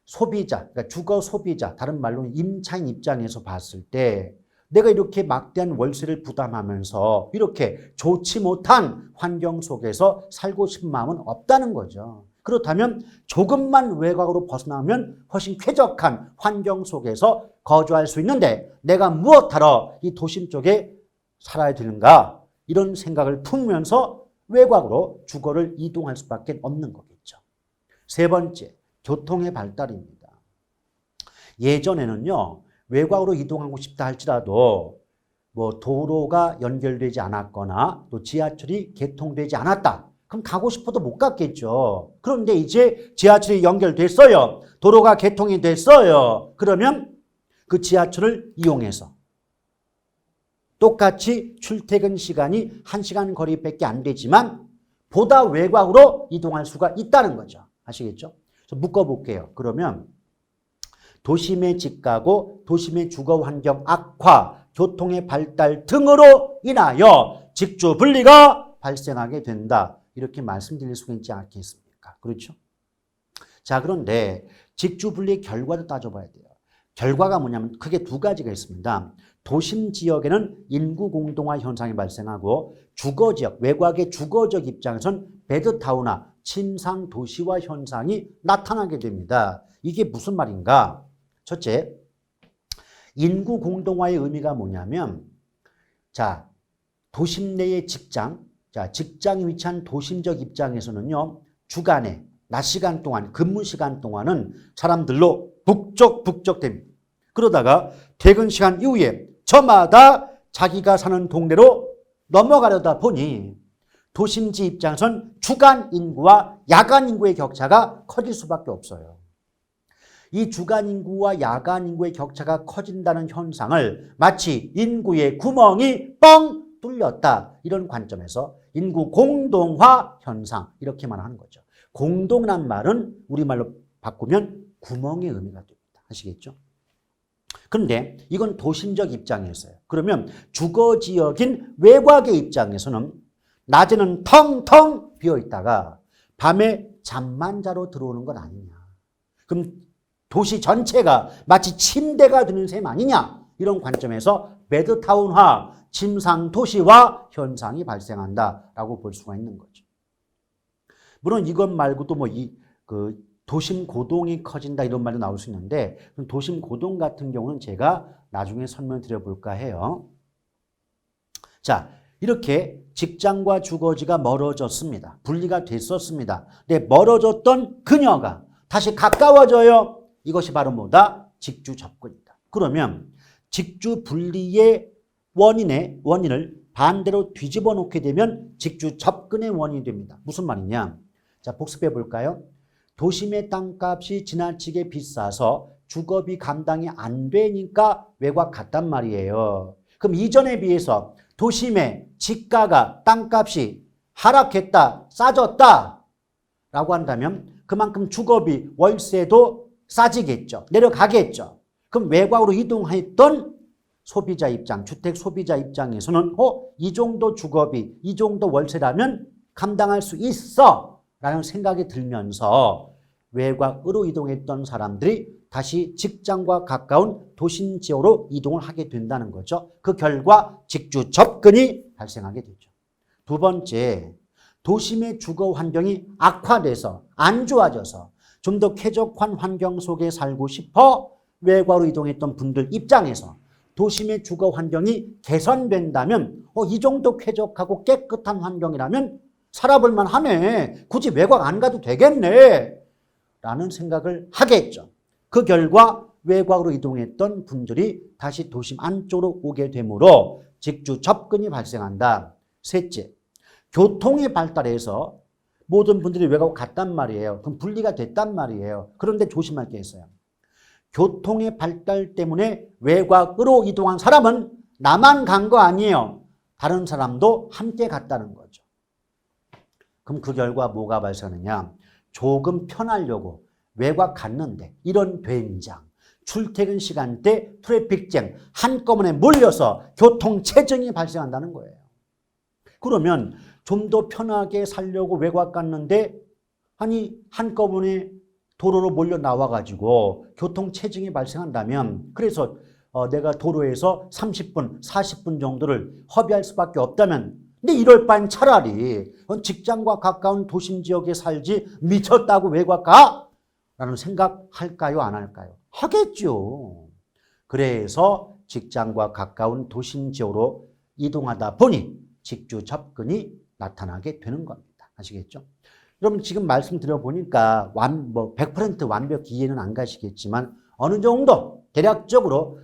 Speaker 1: 소비자, 그러니까 주거 소비자, 다른 말로 임차인 입장에서 봤을 때 내가 이렇게 막대한 월세를 부담하면서 이렇게 좋지 못한 환경 속에서 살고 싶은 마음은 없다는 거죠. 그렇다면 조금만 외곽으로 벗어나면 훨씬 쾌적한 환경 속에서 거주할 수 있는데 내가 무엇하러 이 도심 쪽에 살아야 되는가? 이런 생각을 품으면서 외곽으로 주거를 이동할 수밖에 없는 거겠죠. 세 번째, 교통의 발달입니다. 예전에는요, 외곽으로 이동하고 싶다 할지라도 도로가 연결되지 않았거나 또 지하철이 개통되지 않았다. 그럼 가고 싶어도 못 갔겠죠. 그런데 이제 지하철이 연결됐어요. 도로가 개통이 됐어요. 그러면 그 지하철을 이용해서 똑같이 출퇴근 시간이 1시간 거리밖에 안 되지만 보다 외곽으로 이동할 수가 있다는 거죠. 아시겠죠? 묶어볼게요. 그러면 도심의 집가고 도심의 주거 환경 악화, 교통의 발달 등으로 인하여 직주 분리가 발생하게 된다. 이렇게 말씀드릴 수가 있지 않겠습니까? 그렇죠? 자, 그런데 직주 분리의 결과도 따져봐야 돼요. 결과가 뭐냐면 크게 두 가지가 있습니다. 도심 지역에는 인구 공동화 현상이 발생하고 주거지역, 외곽의 주거적 입장에선 배드타운화, 침상 도시화 현상이 나타나게 됩니다. 이게 무슨 말인가? 첫째, 인구 공동화의 의미가 뭐냐면 자, 도심 내의 직장, 직장이 위치한 도심적 입장에서는요, 주간에 낮 시간 동안, 근무 시간 동안은 사람들로 북적북적됩니다. 그러다가 퇴근 시간 이후에 저마다 자기가 사는 동네로 넘어가려다 보니 도심지 입장에선 주간 인구와 야간 인구의 격차가 커질 수밖에 없어요. 이 주간 인구와 야간 인구의 격차가 커진다는 현상을 마치 인구의 구멍이 뻥 뚫렸다. 이런 관점에서 인구 공동화 현상 이렇게 말하는 거죠. 공동이란 말은 우리말로 바꾸면 구멍의 의미가 됩니다. 아시겠죠? 그런데 이건 도심적 입장에서요. 그러면 주거지역인 외곽의 입장에서는 낮에는 텅텅 비어있다가 밤에 잠만 자러 들어오는 건 아니냐. 그럼 도시 전체가 마치 침대가 되는 셈 아니냐. 이런 관점에서 배드타운화, 침상도시화 현상이 발생한다라고 볼 수가 있는 거죠. 물론 이것 말고도 도심 고동이 커진다 이런 말도 나올 수 있는데 도심 고동 같은 경우는 제가 나중에 설명드려 볼까 해요. 자, 이렇게 직장과 주거지가 멀어졌습니다. 분리가 됐었습니다. 근데 멀어졌던 그녀가 다시 가까워져요. 이것이 바로 뭐다? 직주 접근이다. 그러면 직주 분리의 원인을 반대로 뒤집어 놓게 되면 직주 접근의 원인이 됩니다. 무슨 말이냐? 자, 복습해 볼까요? 도심의 땅값이 지나치게 비싸서 주거비 감당이 안 되니까 외곽 갔단 말이에요. 그럼 이전에 비해서 도심의 집가가 땅값이 하락했다, 싸졌다 라고 한다면 그만큼 주거비, 월세도 싸지겠죠. 내려가겠죠. 그럼 외곽으로 이동했던 소비자 입장, 주택 소비자 입장에서는 이 정도 주거비, 이 정도 월세라면 감당할 수 있어 라는 생각이 들면서 외곽으로 이동했던 사람들이 다시 직장과 가까운 도심 지역으로 이동을 하게 된다는 거죠. 그 결과 직주 접근이 발생하게 되죠. 두 번째, 도심의 주거 환경이 악화돼서 안 좋아져서 좀 더 쾌적한 환경 속에 살고 싶어 외곽으로 이동했던 분들 입장에서 도심의 주거 환경이 개선된다면 이 정도 쾌적하고 깨끗한 환경이라면 살아볼 만하네. 굳이 외곽 안 가도 되겠네. 라는 생각을 하겠죠. 그 결과 외곽으로 이동했던 분들이 다시 도심 안쪽으로 오게 되므로 직주 접근이 발생한다. 셋째, 교통이 발달해서 모든 분들이 외곽으로 갔단 말이에요. 그럼 분리가 됐단 말이에요. 그런데 조심할 게 있어요. 교통의 발달 때문에 외곽으로 이동한 사람은 나만 간 거 아니에요. 다른 사람도 함께 갔다는 거죠. 그럼 그 결과 뭐가 발생하느냐. 조금 편하려고 외곽 갔는데 이런 된장, 출퇴근 시간대 트래픽쟁 한꺼번에 몰려서 교통체증이 발생한다는 거예요. 그러면 좀 더 편하게 살려고 외곽 갔는데 아니 한꺼번에 도로로 몰려 나와가지고 교통체증이 발생한다면 그래서 내가 도로에서 30분, 40분 정도를 허비할 수밖에 없다면 근데 이럴 바엔 차라리 직장과 가까운 도심 지역에 살지 미쳤다고 외곽 가? 라는 생각할까요? 안 할까요? 하겠죠. 그래서 직장과 가까운 도심 지역으로 이동하다 보니 직주 접근이 나타나게 되는 겁니다. 아시겠죠? 여러분 지금 말씀드려보니까 100% 완벽히 이해는 안 가시겠지만 어느 정도 대략적으로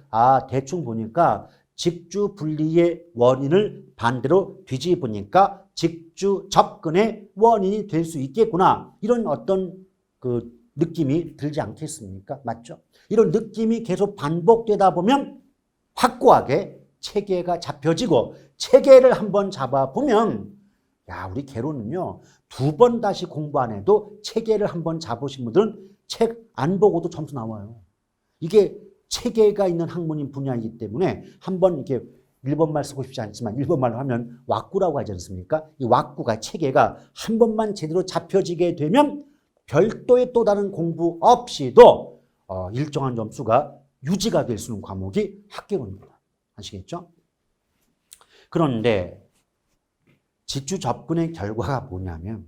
Speaker 1: 대충 보니까 직주 분리의 원인을 반대로 뒤집으니까 직주 접근의 원인이 될 수 있겠구나. 이런 어떤 그 느낌이 들지 않겠습니까? 맞죠? 이런 느낌이 계속 반복되다 보면 확고하게 체계가 잡혀지고 체계를 한번 잡아보면 우리 개론은요 2번 다시 공부 안 해도 체계를 한번 잡으신 분들은 책 안 보고도 점수 나와요. 이게 체계가 있는 학문인 분야이기 때문에 한번 이렇게 일본말 쓰고 싶지 않지만 일본말로 하면 왁구라고 하지 않습니까? 이 왁구가 체계가 한 번만 제대로 잡혀지게 되면 별도의 또 다른 공부 없이도 일정한 점수가 유지가 될 수 있는 과목이 학계론입니다. 아시겠죠? 그런데 직주 접근의 결과가 뭐냐면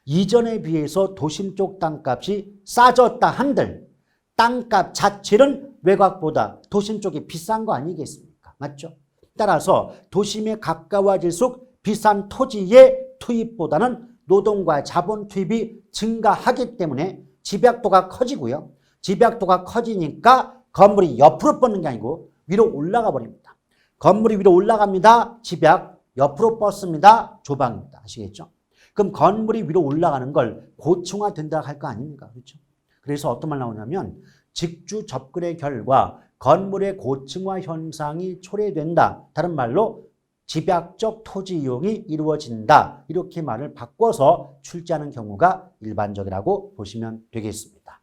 Speaker 1: 이전에 비해서 도심 쪽 땅값이 싸졌다 한들 땅값 자체는 외곽보다 도심 쪽이 비싼 거 아니겠습니까? 맞죠? 따라서 도심에 가까워질수록 비싼 토지의 투입보다는 노동과 자본 투입이 증가하기 때문에 집약도가 커지고요. 집약도가 커지니까 건물이 옆으로 뻗는 게 아니고 위로 올라가 버립니다. 건물이 위로 올라갑니다. 집약 옆으로 뻗습니다. 조방입니다. 아시겠죠? 그럼 건물이 위로 올라가는 걸 고층화된다 할 거 아닙니까? 그렇죠? 그래서 어떤 말 나오냐면 직주 접근의 결과 건물의 고층화 현상이 초래된다. 다른 말로 집약적 토지 이용이 이루어진다. 이렇게 말을 바꿔서 출제하는 경우가 일반적이라고 보시면 되겠습니다.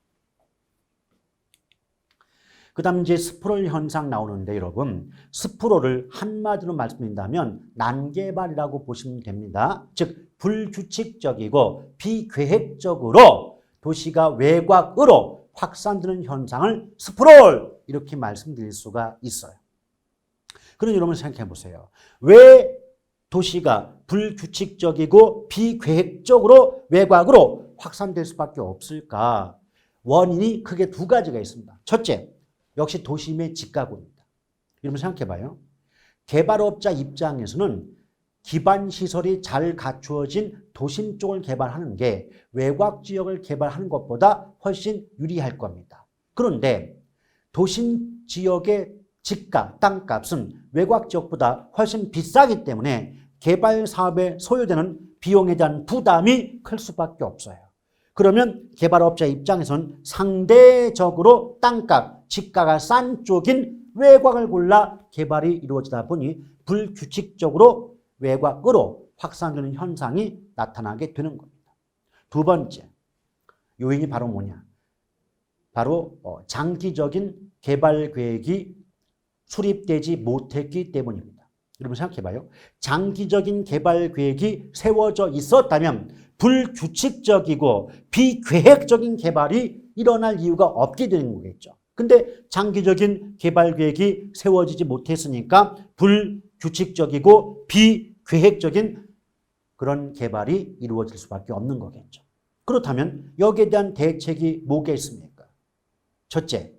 Speaker 1: 그 다음 이제 스프롤 현상 나오는데 여러분 스프롤을 한마디로 말씀드린다면 난개발이라고 보시면 됩니다. 즉 불규칙적이고 비계획적으로 도시가 외곽으로 확산되는 현상을 스프롤 이렇게 말씀드릴 수가 있어요. 그럼 여러분 생각해 보세요. 왜 도시가 불규칙적이고 비계획적으로 외곽으로 확산될 수밖에 없을까? 원인이 크게 두 가지가 있습니다. 첫째, 역시 도심의 집가구입니다. 여러분 생각해 봐요. 개발업자 입장에서는 기반시설이 잘 갖추어진 도심 쪽을 개발하는 게 외곽 지역을 개발하는 것보다 훨씬 유리할 겁니다. 그런데 도심 지역의 집가, 땅값은 외곽 지역보다 훨씬 비싸기 때문에 개발 사업에 소요되는 비용에 대한 부담이 클 수밖에 없어요. 그러면 개발업자 입장에서는 상대적으로 땅값, 집가가 싼 쪽인 외곽을 골라 개발이 이루어지다 보니 불규칙적으로 외곽으로 확산되는 현상이 나타나게 되는 겁니다. 두 번째 요인이 바로 뭐냐? 바로 장기적인 개발 계획이 수립되지 못했기 때문입니다. 여러분 생각해봐요. 장기적인 개발 계획이 세워져 있었다면 불규칙적이고 비계획적인 개발이 일어날 이유가 없게 되는 거겠죠. 근데 장기적인 개발 계획이 세워지지 못했으니까 불규칙적이고 비계획적인 그런 개발이 이루어질 수밖에 없는 거겠죠. 그렇다면 여기에 대한 대책이 뭐겠습니까? 첫째,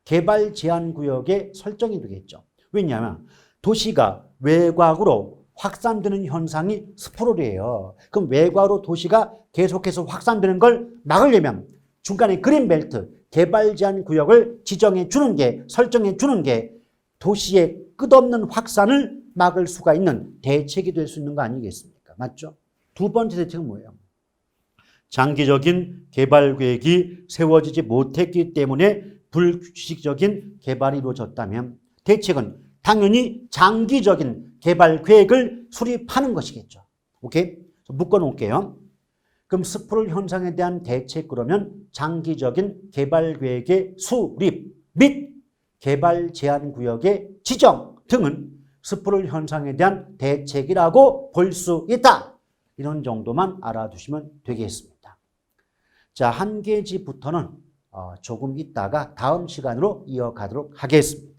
Speaker 1: 개발 제한 구역의 설정이 되겠죠. 왜냐하면 도시가 외곽으로 확산되는 현상이 스프롤이에요. 그럼 외곽으로 도시가 계속해서 확산되는 걸 막으려면 중간에 그린벨트, 개발 제한 구역을 지정해 주는 게, 설정해 주는 게 도시의 끝없는 확산을 막을 수가 있는 대책이 될 수 있는 거 아니겠습니까? 맞죠? 두 번째 대책은 뭐예요? 장기적인 개발 계획이 세워지지 못했기 때문에 불규칙적인 개발이 이루어졌다면 대책은 당연히 장기적인 개발 계획을 수립하는 것이겠죠. 오케이? 묶어 놓을게요. 그럼 스프롤 현상에 대한 대책 그러면 장기적인 개발 계획의 수립 및 개발 제한 구역의 지정 등은 스프롤 현상에 대한 대책이라고 볼 수 있다. 이런 정도만 알아두시면 되겠습니다. 자, 한계지부터는 조금 있다가 다음 시간으로 이어가도록 하겠습니다.